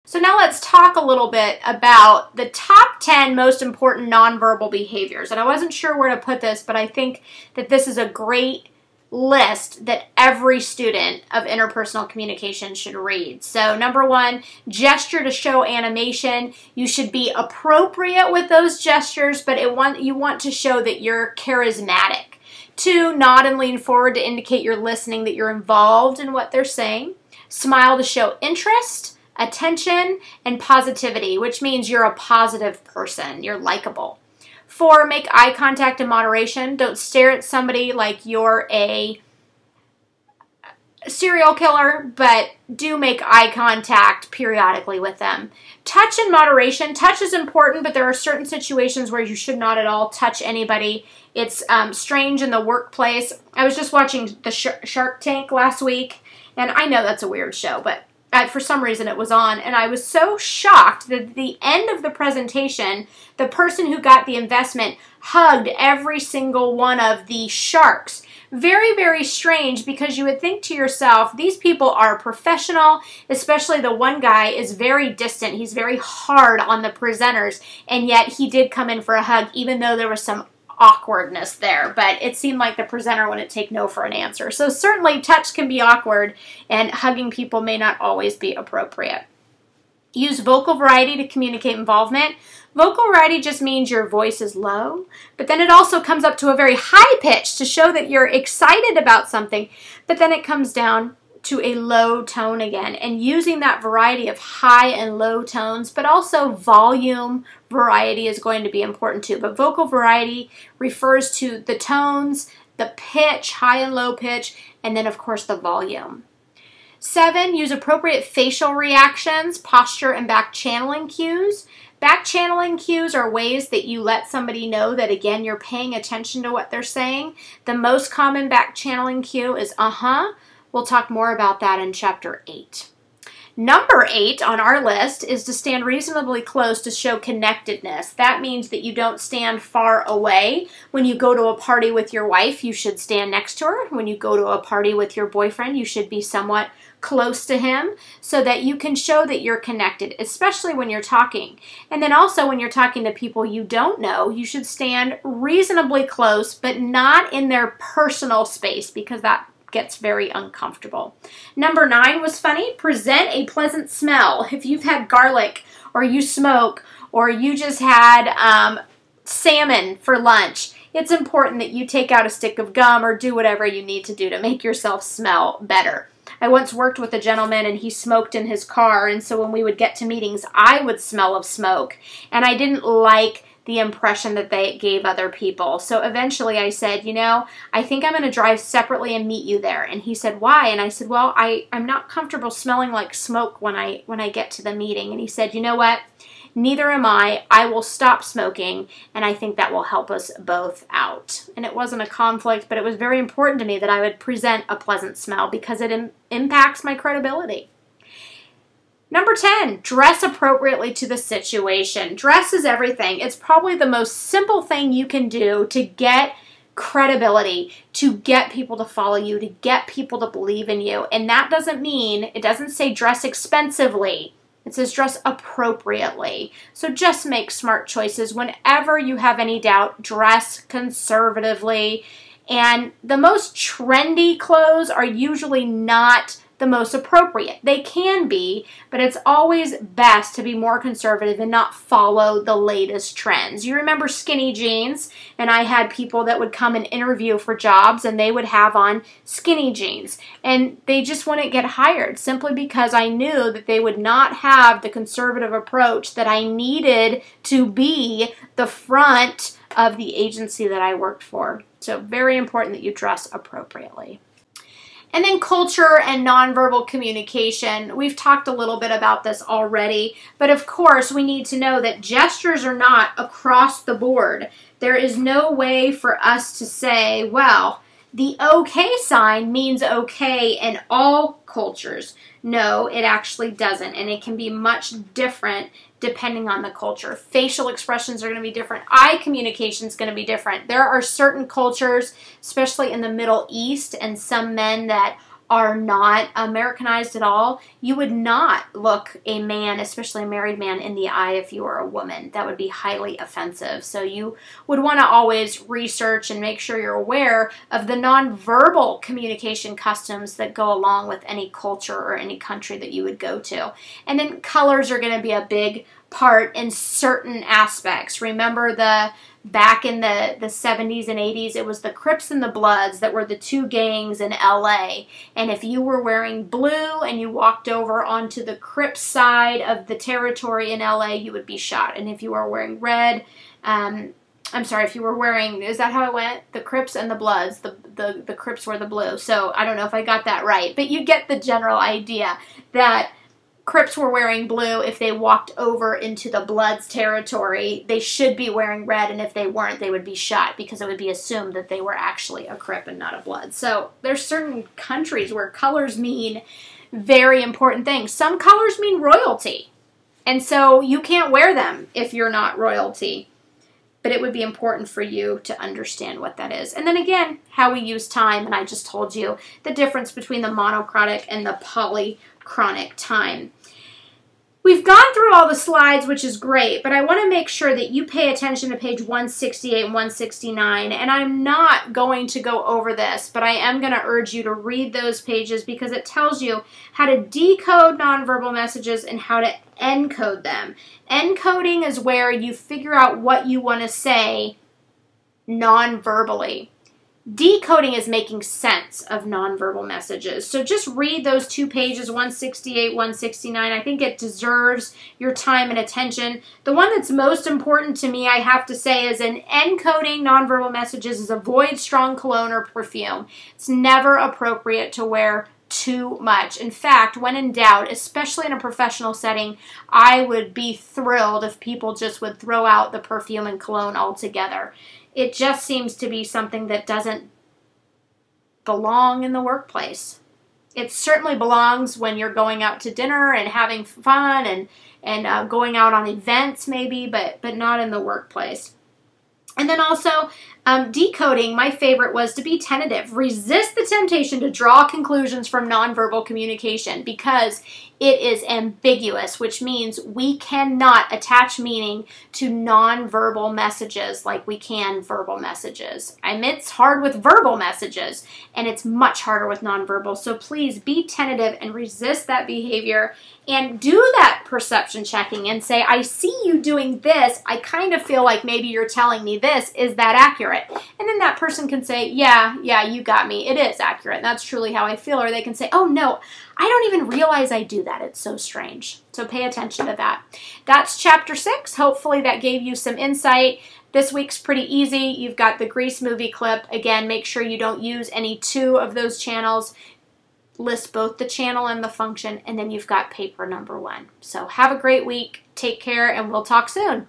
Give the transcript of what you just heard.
So now let's talk a little bit about the top 10 most important nonverbal behaviors. And I wasn't sure where to put this, but I think that this is a great list that every student of interpersonal communication should read. So number 1, gesture to show animation. You should be appropriate with those gestures, but you want to show that you're charismatic. 2, nod and lean forward to indicate you're listening, that you're involved in what they're saying. Smile to show interest, attention, and positivity, which means you're a positive person. You're likable. 4, make eye contact in moderation. Don't stare at somebody like you're a serial killer, but do make eye contact periodically with them. Touch in moderation. Touch is important, but there are certain situations where you should not at all touch anybody. It's strange in the workplace. I was just watching the Shark Tank last week, and I know that's a weird show, but for some reason it was on, and I was so shocked that at the end of the presentation, the person who got the investment hugged every single one of the sharks. Very, very strange, because you would think to yourself, these people are professional, especially the one guy is very distant. He's very hard on the presenters, and yet he did come in for a hug, even though there was some awkwardness there, but it seemed like the presenter wouldn't take no for an answer. So certainly touch can be awkward, and hugging people may not always be appropriate. Use vocal variety to communicate involvement. Vocal variety just means your voice is low, but then it also comes up to a very high pitch to show that you're excited about something, but then it comes down to a low tone again, and using that variety of high and low tones, but also volume variety is going to be important too. But vocal variety refers to the tones, the pitch, high and low pitch, and then of course the volume. 7, use appropriate facial reactions, posture, and back channeling cues. Back channeling cues are ways that you let somebody know that, again, you're paying attention to what they're saying. The most common back channeling cue is We'll talk more about that in Chapter 8. Number 8 on our list is to stand reasonably close to show connectedness. That means that you don't stand far away. When you go to a party with your wife, you should stand next to her. When you go to a party with your boyfriend, you should be somewhat close to him so that you can show that you're connected, especially when you're talking. And then also when you're talking to people you don't know, you should stand reasonably close, but not in their personal space, because that gets very uncomfortable. Number 9 was funny. Present a pleasant smell. If you've had garlic, or you smoke, or you just had salmon for lunch, it's important that you take out a stick of gum or do whatever you need to do to make yourself smell better. I once worked with a gentleman, and he smoked in his car, and so when we would get to meetings, I would smell of smoke, and I didn't like the impression that they gave other people. So eventually I said, you know, I think I'm going to drive separately and meet you there. And he said, why? And I said, well, I'm not comfortable smelling like smoke when I get to the meeting. And he said, you know what? Neither am I. I will stop smoking, and I think that will help us both out. And it wasn't a conflict, but it was very important to me that I would present a pleasant smell, because it impacts my credibility. Number 10, dress appropriately to the situation. Dress is everything. It's probably the most simple thing you can do to get credibility, to get people to follow you, to get people to believe in you. And that doesn't mean, it doesn't say dress expensively. It says dress appropriately. So just make smart choices. Whenever you have any doubt, dress conservatively. And the most trendy clothes are usually not the most appropriate. They can be, but it's always best to be more conservative and not follow the latest trends. You remember skinny jeans, and I had people that would come and interview for jobs, and they would have on skinny jeans, and they just wouldn't get hired simply because I knew that they would not have the conservative approach that I needed to be the front of the agency that I worked for. So very important that you dress appropriately. And then culture and nonverbal communication. We've talked a little bit about this already, but of course we need to know that gestures are not across the board. There is no way for us to say, well, the okay sign means okay in all cultures. No, it actually doesn't, and it can be much different depending on the culture. Facial expressions are going to be different. Eye communication is going to be different. There are certain cultures, especially in the Middle East, and some men that are not Americanized at all, you would not look a man, especially a married man, in the eye if you were a woman. That would be highly offensive. So you would want to always research and make sure you're aware of the nonverbal communication customs that go along with any culture or any country that you would go to. And then colors are going to be a big part in certain aspects. Remember back in the 70s and 80s, it was the Crips and the Bloods that were the two gangs in LA. And if you were wearing blue and you walked over onto the Crips side of the territory in LA, you would be shot. And if you were wearing red, if you were wearing, is that how it went? The Crips and the Bloods. The Crips were the blue. So I don't know if I got that right. But you get the general idea that Crips were wearing blue. If they walked over into the Bloods territory, they should be wearing red, and if they weren't, they would be shot because it would be assumed that they were actually a Crip and not a Blood. So there's certain countries where colors mean very important things. Some colors mean royalty, and so you can't wear them if you're not royalty. But it would be important for you to understand what that is. And then again, how we use time, and I just told you the difference between the monochrotic and the polychronic time. We've gone through all the slides, which is great, but I want to make sure that you pay attention to page 168 and 169, and I'm not going to go over this, but I am going to urge you to read those pages because it tells you how to decode nonverbal messages and how to encode them. Encoding is where you figure out what you want to say non-verbally. Decoding is making sense of nonverbal messages. So just read those two pages, 168, 169. I think it deserves your time and attention. The one that's most important to me, I have to say, is in encoding nonverbal messages is avoid strong cologne or perfume. It's never appropriate to wear too much. In fact, when in doubt, especially in a professional setting, I would be thrilled if people just would throw out the perfume and cologne altogether. It just seems to be something that doesn't belong in the workplace. It certainly belongs when you're going out to dinner and having fun and going out on events maybe, but not in the workplace. And then also, decoding, my favorite was to be tentative. Resist the temptation to draw conclusions from nonverbal communication because it is ambiguous, which means we cannot attach meaning to nonverbal messages like we can verbal messages. It's hard with verbal messages, and it's much harder with nonverbal. So please be tentative and resist that behavior and do that perception checking and say, I see you doing this. I kind of feel like maybe you're telling me this. Is that accurate? And then that person can say, yeah, you got me. It is accurate. That's truly how I feel. Or they can say, oh no, I don't even realize I do that. It's so strange. So pay attention to that. That's chapter 6. Hopefully that gave you some insight. This week's pretty easy. You've got the Grease movie clip. Again, make sure you don't use any two of those channels. List both the channel and the function, and then you've got paper number 1. So have a great week. Take care, and we'll talk soon.